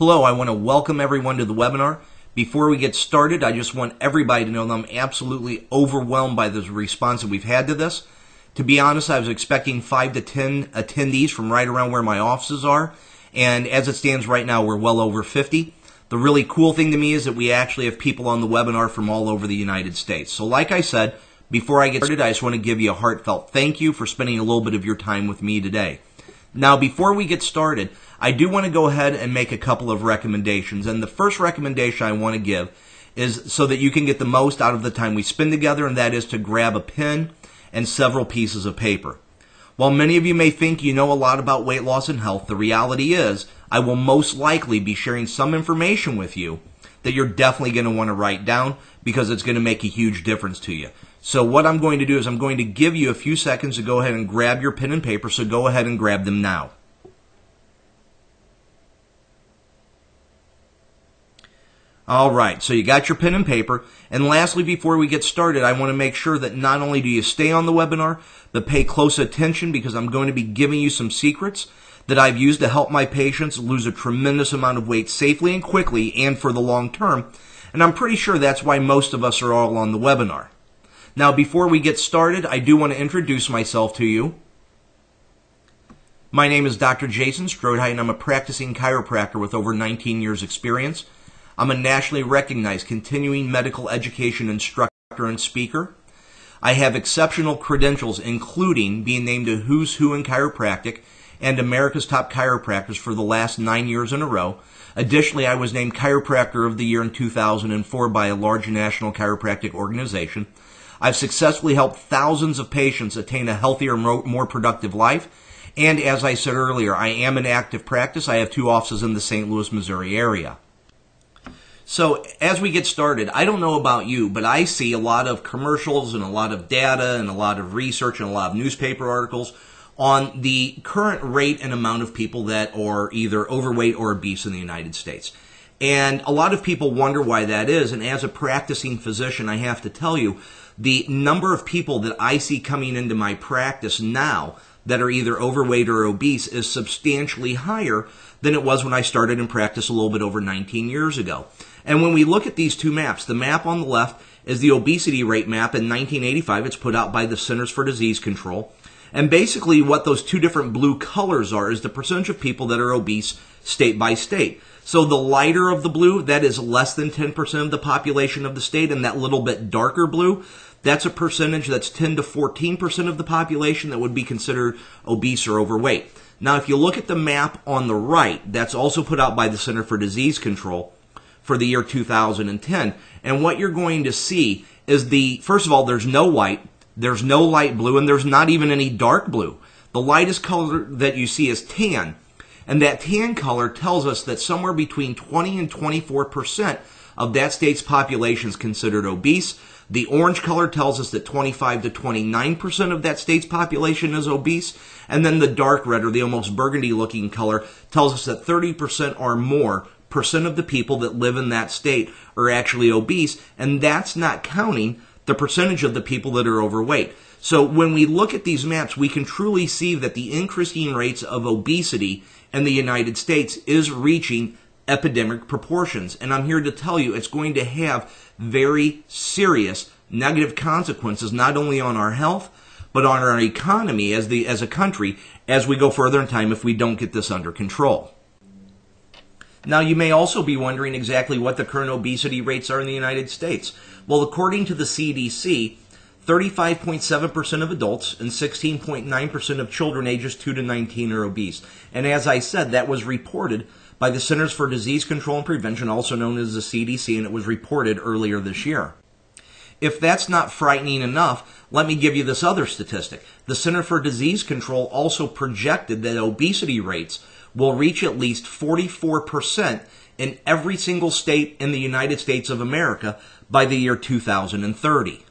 Hello, I want to welcome everyone to the webinar. Before we get started, I just want everybody to know that I'm absolutely overwhelmed by the response that we've had to this. To be honest, I was expecting 5 to 10 attendees from right around where my offices are, and as it stands right now, we're well over 50. The really cool thing to me is that we actually have people on the webinar from all over the United States. So like I said, before I get started, I just want to give you a heartfelt thank you for spending a little bit of your time with me today. Now, before we get started, I do want to go ahead and make a couple of recommendations. And the first recommendation I want to give is so that you can get the most out of the time we spend together, and that is to grab a pen and several pieces of paper. While many of you may think you know a lot about weight loss and health, the reality is I will most likely be sharing some information with you that you're definitely going to want to write down because it's going to make a huge difference to you. So what I'm going to do is I'm going to give you a few seconds to go ahead and grab your pen and paper, so go ahead and grab them now. All right, so you got your pen and paper. And lastly, before we get started, I want to make sure that not only do you stay on the webinar, but pay close attention because I'm going to be giving you some secrets that I've used to help my patients lose a tremendous amount of weight safely and quickly and for the long term. And I'm pretty sure that's why most of us are all on the webinar. Now, before we get started, I do want to introduce myself to you. My name is Dr. Jason Strohheit, and I'm a practicing chiropractor with over 19 years experience. I'm a nationally recognized continuing medical education instructor and speaker. I have exceptional credentials, including being named a Who's Who in Chiropractic and America's Top Chiropractors for the last 9 years in a row. Additionally, I was named Chiropractor of the Year in 2004 by a large national chiropractic organization. I've successfully helped thousands of patients attain a healthier, more productive life. And as I said earlier, I am in active practice. I have 2 offices in the St. Louis, Missouri area. So as we get started, I don't know about you, but I see a lot of commercials and a lot of data and a lot of research and a lot of newspaper articles on the current rate and amount of people that are either overweight or obese in the United States. And a lot of people wonder why that is. And as a practicing physician, I have to tell you, the number of people that I see coming into my practice now that are either overweight or obese is substantially higher than it was when I started in practice a little bit over 19 years ago. And when we look at these 2 maps, the map on the left is the obesity rate map in 1985. It's put out by the Centers for Disease Control. And basically what those 2 different blue colors are is the percentage of people that are obese state by state. So the lighter of the blue, that is less than 10% of the population of the state, and that little bit darker blue, that's a percentage that's 10 to 14% of the population that would be considered obese or overweight. Now, if you look at the map on the right, that's also put out by the Center for Disease Control for the year 2010. And what you're going to see is first of all, there's no white, there's no light blue, and there's not even any dark blue. The lightest color that you see is tan. And that tan color tells us that somewhere between 20 and 24% of that state's population is considered obese. The orange color tells us that 25 to 29% of that state's population is obese. And then the dark red, or the almost burgundy-looking color, tells us that 30% or more of the people that live in that state are actually obese. And that's not counting the percentage of the people that are overweight. So when we look at these maps, we can truly see that the increasing rates of obesity in the United States is reaching epidemic proportions. And I'm here to tell you it's going to have very serious negative consequences, not only on our health, but on our economy as a country as we go further in time if we don't get this under control. Now, you may also be wondering exactly what the current obesity rates are in the United States. Well, according to the CDC, 35.7% of adults and 16.9% of children ages 2 to 19 are obese. And as I said, that was reported by the Centers for Disease Control and Prevention, also known as the CDC, and it was reported earlier this year. If that's not frightening enough, let me give you this other statistic. The Center for Disease Control also projected that obesity rates will reach at least 44% in every single state in the United States of America by the year 2030.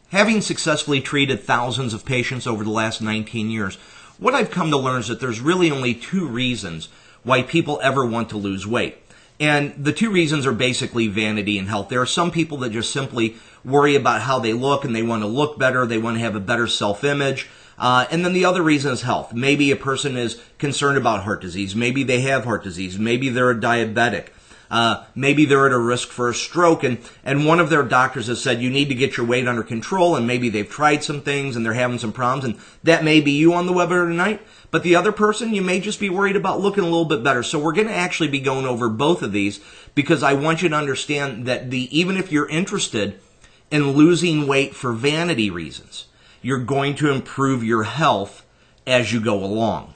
Having successfully treated thousands of patients over the last 19 years, what I've come to learn is that there's really only 2 reasons why people ever want to lose weight. And the 2 reasons are basically vanity and health. There are some people that just simply worry about how they look and they want to look better, they want to have a better self-image. And then the other reason is health. Maybe a person is concerned about heart disease. Maybe they have heart disease. Maybe they're a diabetic. Maybe they're at a risk for a stroke, and one of their doctors has said you need to get your weight under control, and maybe they've tried some things and they're having some problems, and that may be you on the webinar tonight. But the other person, you may just be worried about looking a little bit better. So we're going to actually be going over both of these because I want you to understand that even if you're interested in losing weight for vanity reasons, you're going to improve your health as you go along.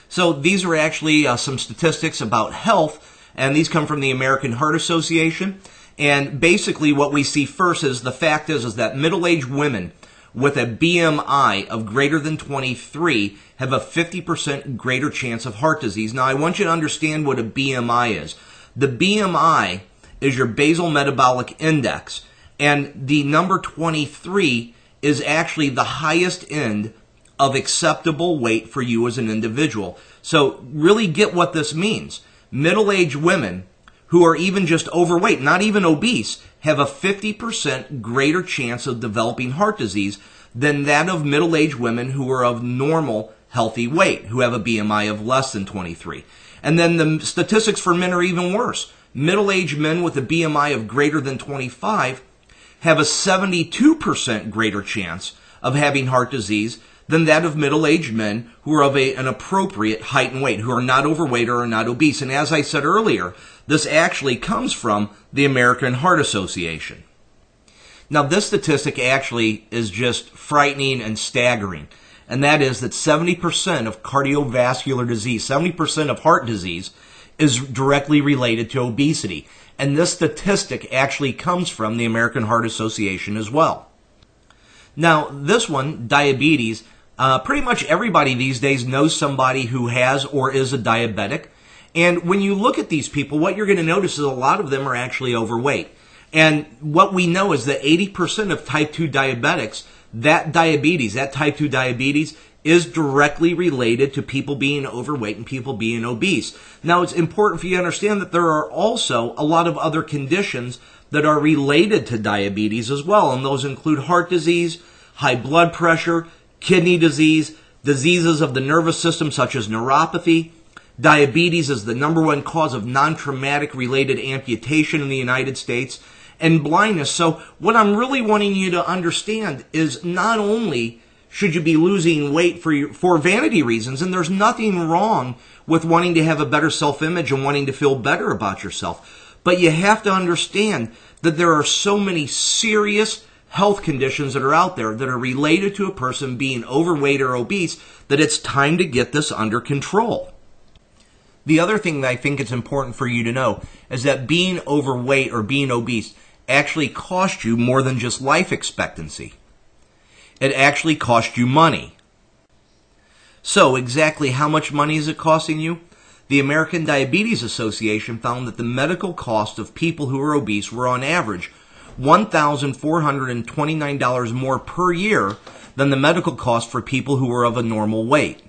So these are actually some statistics about health, and these come from the American Heart Association. And basically what we see first is the fact is that middle-aged women with a BMI of greater than 23 have a 50% greater chance of heart disease. Now I want you to understand what a BMI is. The BMI is your basal metabolic index, and the number 23 is actually the highest end of acceptable weight for you as an individual. So really get what this means. Middle-aged women who are even just overweight, not even obese, have a 50% greater chance of developing heart disease than that of middle-aged women who are of normal, healthy weight, who have a BMI of less than 23. And then the statistics for men are even worse. Middle-aged men with a BMI of greater than 25 have a 72% greater chance of having heart disease than that of middle-aged men who are of an appropriate height and weight, who are not overweight or are not obese. And as I said earlier, this actually comes from the American Heart Association. Now, this statistic actually is just frightening and staggering, and that is that 70% of cardiovascular disease, 70% of heart disease, is directly related to obesity. And this statistic actually comes from the American Heart Association as well. Now, this one, diabetes, pretty much everybody these days knows somebody who has or is a diabetic. And when you look at these people, what you're going to notice is a lot of them are actually overweight. And what we know is that 80% of type 2 diabetics, that type 2 diabetes, is directly related to people being overweight and people being obese. Now, it's important for you to understand that there are also a lot of other conditions that are related to diabetes as well, and those include heart disease, high blood pressure, kidney disease, diseases of the nervous system such as neuropathy. Diabetes is the #1 cause of non-traumatic related amputation in the United States, and blindness. So what I'm really wanting you to understand is not only should you be losing weight for vanity reasons, and there's nothing wrong with wanting to have a better self-image and wanting to feel better about yourself, but you have to understand that there are so many serious health conditions that are out there that are related to a person being overweight or obese that it's time to get this under control. The other thing that I think it's important for you to know is that being overweight or being obese actually costs you more than just life expectancy. It actually costs you money. So exactly how much money is it costing you? The American Diabetes Association found that the medical cost of people who are obese were on average $1,429 more per year than the medical cost for people who are of a normal weight.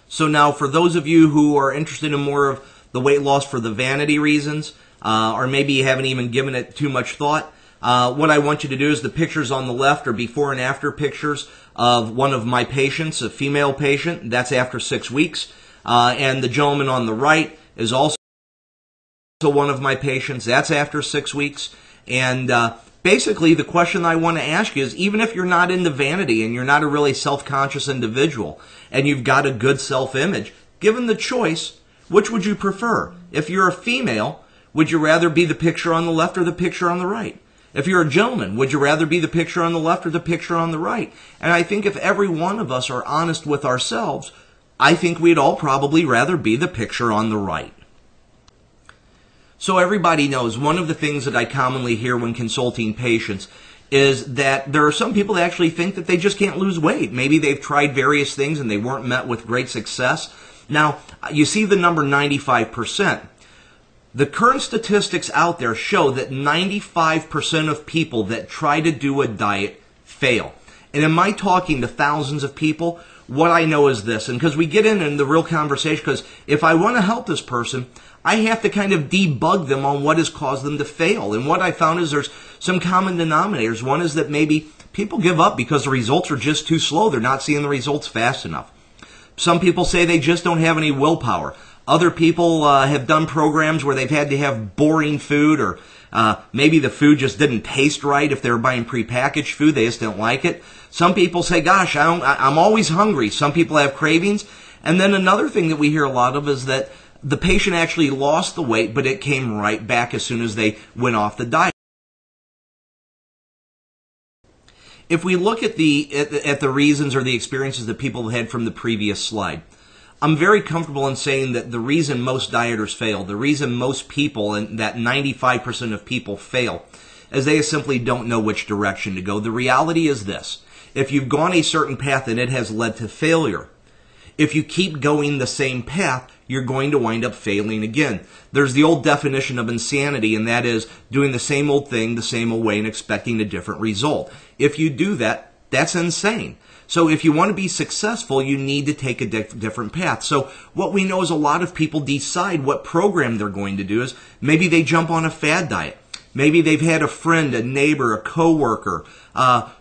So now for those of you who are interested in more of the weight loss for the vanity reasons, or maybe you haven't even given it too much thought, what I want you to do is the pictures on the left are before and after pictures of one of my patients, a female patient. That's after 6 weeks. And the gentleman on the right is also one of my patients. That's after 6 weeks. And basically the question I want to ask you is, even if you're not into vanity and you're not a really self-conscious individual and you've got a good self-image, given the choice, which would you prefer? If you're a female, would you rather be the picture on the left or the picture on the right? If you're a gentleman, would you rather be the picture on the left or the picture on the right? And I think if every one of us are honest with ourselves, I think we'd all probably rather be the picture on the right. So everybody knows one of the things that I commonly hear when consulting patients is that there are some people that actually think that they just can't lose weight. Maybe they've tried various things and they weren't met with great success. Now, you see the number 95%. The current statistics out there show that 95% of people that try to do a diet fail. And am I talking to thousands of people? What I know is this, and because we get in the real conversation, because if I want to help this person, I have to kind of debug them on what has caused them to fail. And what I found is there's some common denominators. One is that maybe people give up because the results are just too slow. They're not seeing the results fast enough. Some people say they just don't have any willpower. Other people have done programs where they've had to have boring food, or maybe the food just didn't taste right. If they were buying prepackaged food, they just didn't like it. Some people say, gosh, I'm always hungry. Some people have cravings. And then another thing that we hear a lot of is that the patient actually lost the weight, but it came right back as soon as they went off the diet. If we look at the reasons or the experiences that people have had from the previous slide, I'm very comfortable in saying that the reason most dieters fail, the reason most people, and that 95% of people fail, is they simply don't know which direction to go. The reality is this: if you've gone a certain path and it has led to failure, if you keep going the same path, you're going to wind up failing again. There's the old definition of insanity, and that is doing the same old thing the same old way and expecting a different result. If you do that, that's insane. So if you want to be successful, you need to take a different path. So what we know is a lot of people decide what program they're going to do. Is maybe they jump on a fad diet. Maybe they've had a friend, a neighbor, a coworker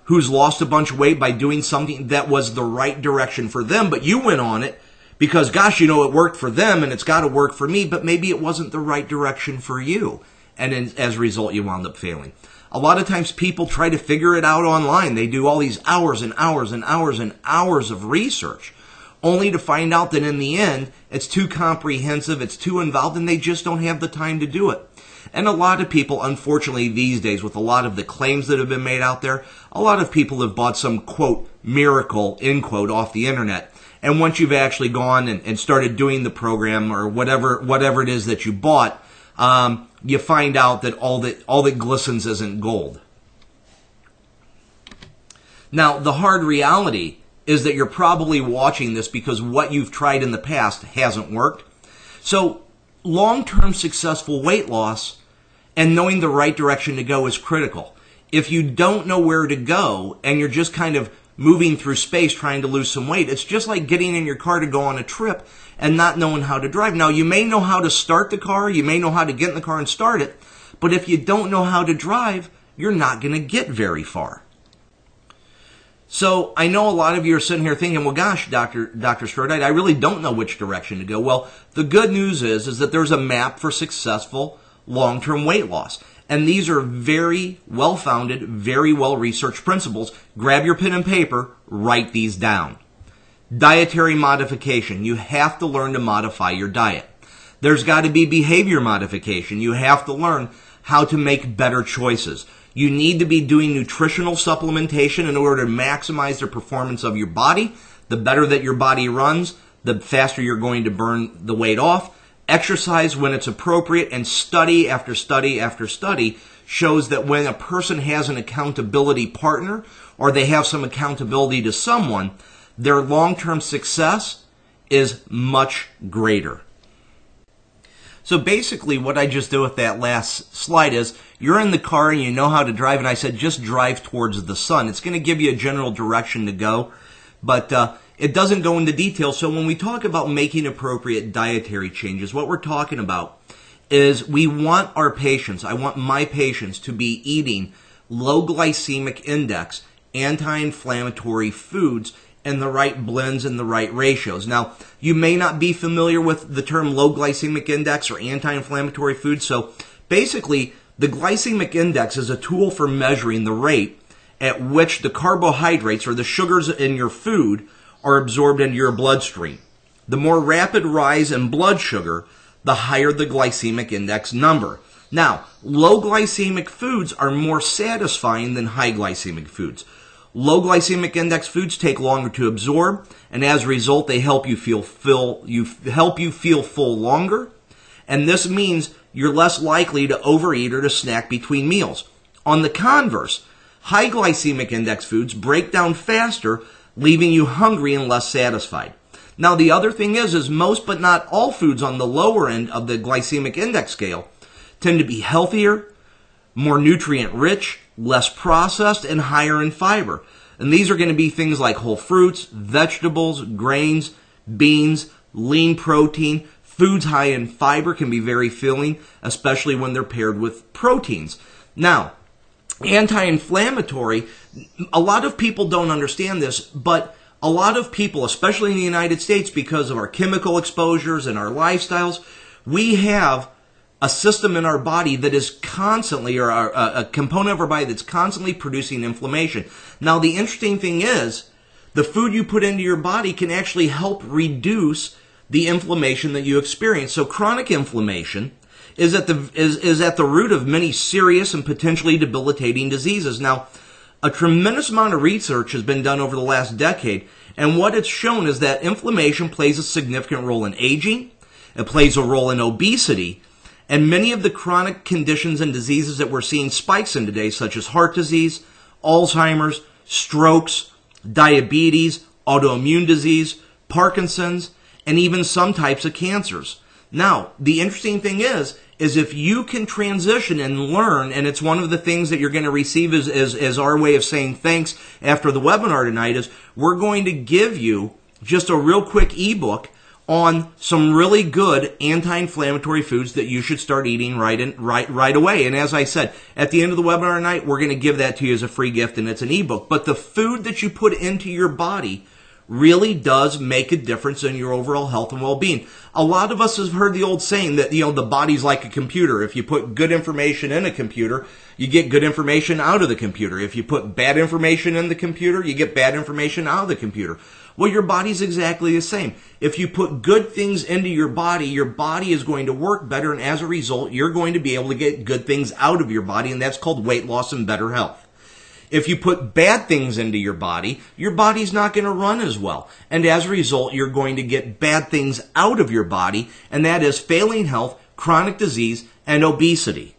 who's lost a bunch of weight by doing something that was the right direction for them, but you went on it because, gosh, you know, it worked for them and it's got to work for me, but maybe it wasn't the right direction for you. And as a result, you wound up failing. A lot of times people try to figure it out online. They do all these hours and hours and hours and hours of research, only to find out that in the end, it's too comprehensive, it's too involved, and they just don't have the time to do it. And a lot of people, unfortunately, these days, with a lot of the claims that have been made out there, a lot of people have bought some, quote, miracle, end quote, off the internet. And once you've actually gone and started doing the program or whatever it is that you bought, you find out that all that glistens isn't gold. Now, the hard reality is that you're probably watching this because what you've tried in the past hasn't worked. So long-term successful weight loss and knowing the right direction to go is critical. If you don't know where to go and you're just kind of moving through space trying to lose some weight, it's just like getting in your car to go on a trip and not knowing how to drive. Now, you may know how to start the car, you may know how to get in the car and start it, but if you don't know how to drive, you're not going to get very far. So I know a lot of you are sitting here thinking, well, gosh, Dr. Strodat, I really don't know which direction to go. Well, the good news is that there's a map for successful long-term weight loss. And these are very well-founded, very well-researched principles. Grab your pen and paper, write these down. Dietary modification. You have to learn to modify your diet. There's got to be behavior modification. You have to learn how to make better choices. You need to be doing nutritional supplementation in order to maximize the performance of your body. The better that your body runs, the faster you're going to burn the weight off. Exercise when it's appropriate, and study after study after study shows that when a person has an accountability partner or they have some accountability to someone, their long-term success is much greater. So basically what I just did with that last slide is you're in the car and you know how to drive, and I said just drive towards the sun. It's going to give you a general direction to go, but it doesn't go into detail. So when we talk about making appropriate dietary changes, what we're talking about is we want our patients, I want my patients to be eating low glycemic index, anti-inflammatory foods in the right blends and the right ratios. Now, you may not be familiar with the term low glycemic index or anti-inflammatory foods. So basically, the glycemic index is a tool for measuring the rate at which the carbohydrates or the sugars in your food are absorbed into your bloodstream. The more rapid rise in blood sugar, the higher the glycemic index number. Now, low glycemic foods are more satisfying than high glycemic foods. Low glycemic index foods take longer to absorb, and as a result, they help you feel full longer, and this means you're less likely to overeat or to snack between meals. On the converse, high glycemic index foods break down faster, leaving you hungry and less satisfied. Now, the other thing is most but not all foods on the lower end of the glycemic index scale tend to be healthier, more nutrient-rich, less processed, and higher in fiber. And these are going to be things like whole fruits, vegetables, grains, beans, lean protein. Foods high in fiber can be very filling, especially when they're paired with proteins. Now, Anti-inflammatory, a lot of people don't understand this, but a lot of people, especially in the United States, because of our chemical exposures and our lifestyles, we have a system in our body that is constantly, or a component of our body that's constantly producing inflammation. Now, the interesting thing is, the food you put into your body can actually help reduce the inflammation that you experience. So chronic inflammation is at the root of many serious and potentially debilitating diseases. Now, a tremendous amount of research has been done over the last decade, and what it's shown is that inflammation plays a significant role in aging, it plays a role in obesity, and many of the chronic conditions and diseases that we're seeing spikes in today, such as heart disease, Alzheimer's, strokes, diabetes, autoimmune disease, Parkinson's, and even some types of cancers. Now, the interesting thing is if you can transition and learn, and it's one of the things that you're going to receive as our way of saying thanks after the webinar tonight, is we're going to give you just a real quick ebook on some really good anti-inflammatory foods that you should start eating right away. And as I said, at the end of the webinar tonight, we're going to give that to you as a free gift, and it's an ebook. But the food that you put into your body really does make a difference in your overall health and well-being. A lot of us have heard the old saying that, the body's like a computer. If you put good information in a computer, you get good information out of the computer. If you put bad information in the computer, you get bad information out of the computer. Well, your body's exactly the same. If you put good things into your body is going to work better, and as a result, you're going to be able to get good things out of your body, and that's called weight loss and better health. If you put bad things into your body's not going to run as well. And as a result, you're going to get bad things out of your body, and that is failing health, chronic disease, and obesity.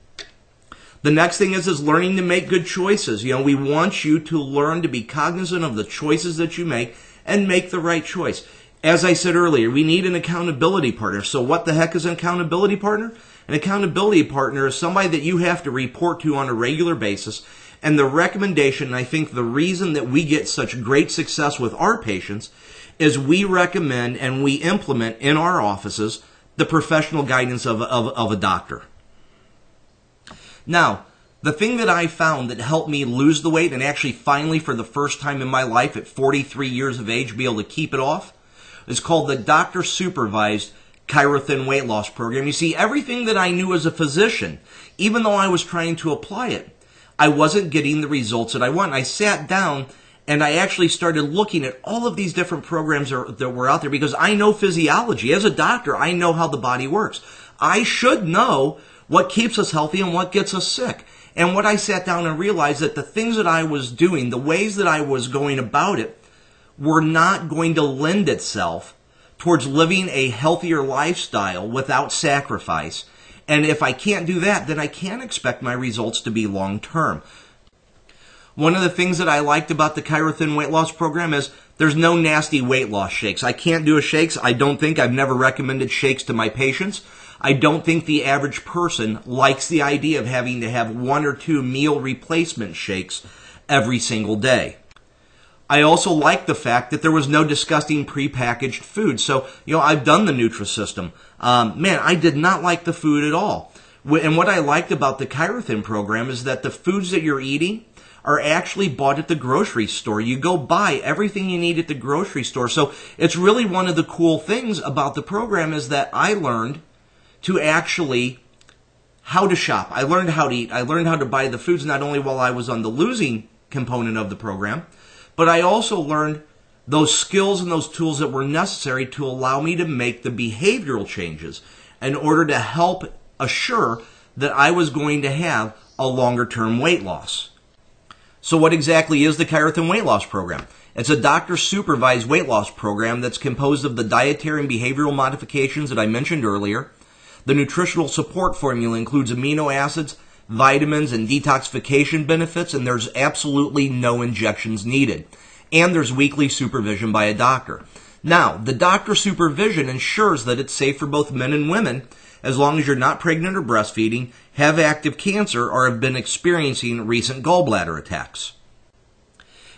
The next thing is learning to make good choices. We want you to learn to be cognizant of the choices that you make and make the right choice. As I said earlier, we need an accountability partner. So what the heck is an accountability partner? An accountability partner is somebody that you have to report to on a regular basis. And the recommendation, and I think the reason that we get such great success with our patients, is we recommend and we implement in our offices the professional guidance of a doctor. Now, the thing that I found that helped me lose the weight, and actually finally for the first time in my life at 43 years of age be able to keep it off, is called the doctor-supervised ChiroThin Weight Loss Program. You see, everything that I knew as a physician, even though I was trying to apply it, I wasn't getting the results that I want. I sat down and I actually started looking at all of these different programs that were out there, because I know physiology. As a doctor, I know how the body works. I should know what keeps us healthy and what gets us sick. And what I sat down and realized that the things that I was doing, the ways that I was going about it, were not going to lend itself towards living a healthier lifestyle without sacrifice. And if I can't do that, then I can't expect my results to be long-term. One of the things that I liked about the ChiroThin Weight Loss Program is there's no nasty weight loss shakes. I can't do a shakes. I don't think. I've never recommended shakes to my patients. I don't think the average person likes the idea of having to have 1 or 2 meal replacement shakes every single day. I also like the fact that there was no disgusting prepackaged food. So, I've done the Nutrisystem. Man, I did not like the food at all. And what I liked about the ChiroThin program is that the foods that you're eating are actually bought at the grocery store. You go buy everything you need at the grocery store. So it's really one of the cool things about the program is that I learned to actually how to shop. I learned how to eat. I learned how to buy the foods not only while I was on the losing component of the program, but I also learned those skills and those tools that were necessary to allow me to make the behavioral changes in order to help assure that I was going to have a longer-term weight loss. So what exactly is the ChiroThin Weight Loss Program? It's a doctor-supervised weight loss program that's composed of the dietary and behavioral modifications that I mentioned earlier. The nutritional support formula includes amino acids, vitamins, and detoxification benefits, and there's absolutely no injections needed. And there's weekly supervision by a doctor. Now, the doctor supervision ensures that it's safe for both men and women as long as you're not pregnant or breastfeeding, have active cancer, or have been experiencing recent gallbladder attacks.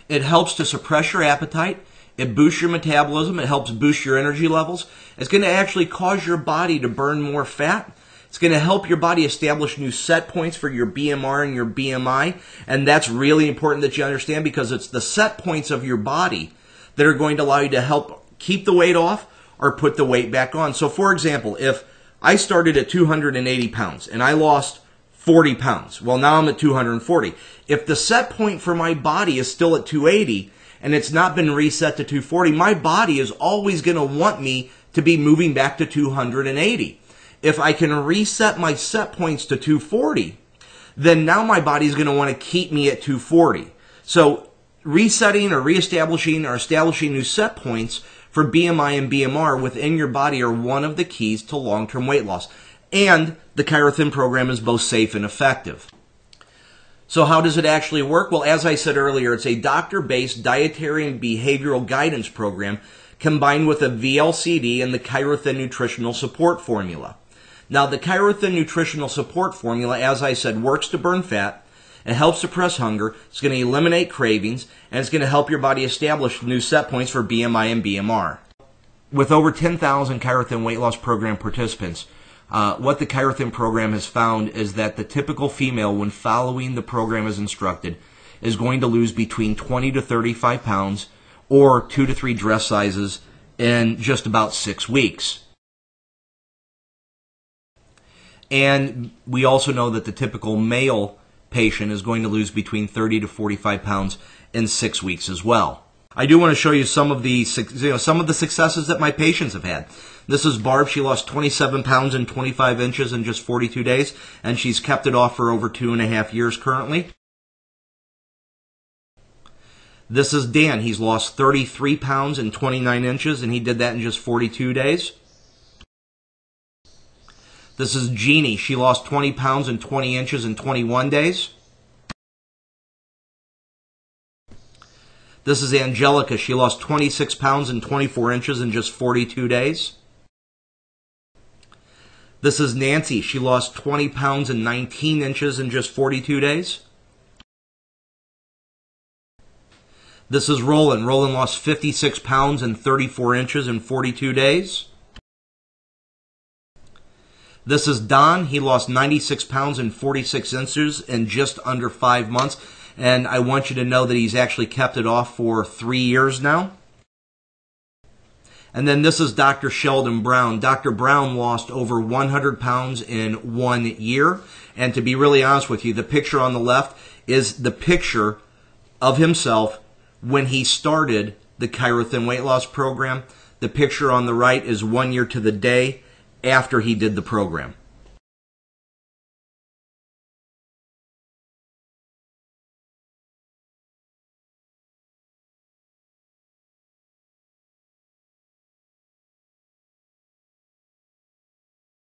It helps to suppress your appetite. It boosts your metabolism. It helps boost your energy levels. It's going to actually cause your body to burn more fat. It's going to help your body establish new set points for your BMR and your BMI, and that's really important that you understand, because it's the set points of your body that are going to allow you to help keep the weight off or put the weight back on. So for example, if I started at 280 pounds and I lost 40 pounds, well, now I'm at 240. If the set point for my body is still at 280 and it's not been reset to 240, my body is always going to want me to be moving back to 280. If I can reset my set points to 240, then now my body is going to want to keep me at 240. So resetting or reestablishing or establishing new set points for BMI and BMR within your body are one of the keys to long-term weight loss. And the ChiroThin program is both safe and effective. So how does it actually work? Well, as I said earlier, it's a doctor-based dietary and behavioral guidance program combined with a VLCD and the ChiroThin nutritional support formula. Now, the ChiroThin nutritional support formula, as I said, works to burn fat. It helps suppress hunger. It's going to eliminate cravings, and it's going to help your body establish new set points for BMI and BMR. With over 10,000 ChiroThin weight loss program participants, what the ChiroThin program has found is that the typical female, when following the program as instructed, is going to lose between 20 to 35 pounds or 2 to 3 dress sizes in just about 6 weeks. And we also know that the typical male patient is going to lose between 30 to 45 pounds in 6 weeks as well. I do want to show you some of the successes that my patients have had. This is Barb. She lost 27 pounds and 25 inches in just 42 days, and she's kept it off for over 2.5 years currently. This is Dan. He's lost 33 pounds and 29 inches, and he did that in just 42 days. This is Jeannie. She lost 20 pounds and 20 inches in 21 days. This is Angelica. She lost 26 pounds and 24 inches in just 42 days. This is Nancy. She lost 20 pounds and 19 inches in just 42 days. This is Roland. Roland lost 56 pounds and 34 inches in 42 days. This is Don. He lost 96 pounds and 46 inches in just under 5 months. And I want you to know that he's actually kept it off for 3 years now. And then this is Dr. Sheldon Brown. Dr. Brown lost over 100 pounds in 1 year. And to be really honest with you, the picture on the left is the picture of himself when he started the ChiroThin Weight Loss Program. The picture on the right is 1 year to the day after he did the program.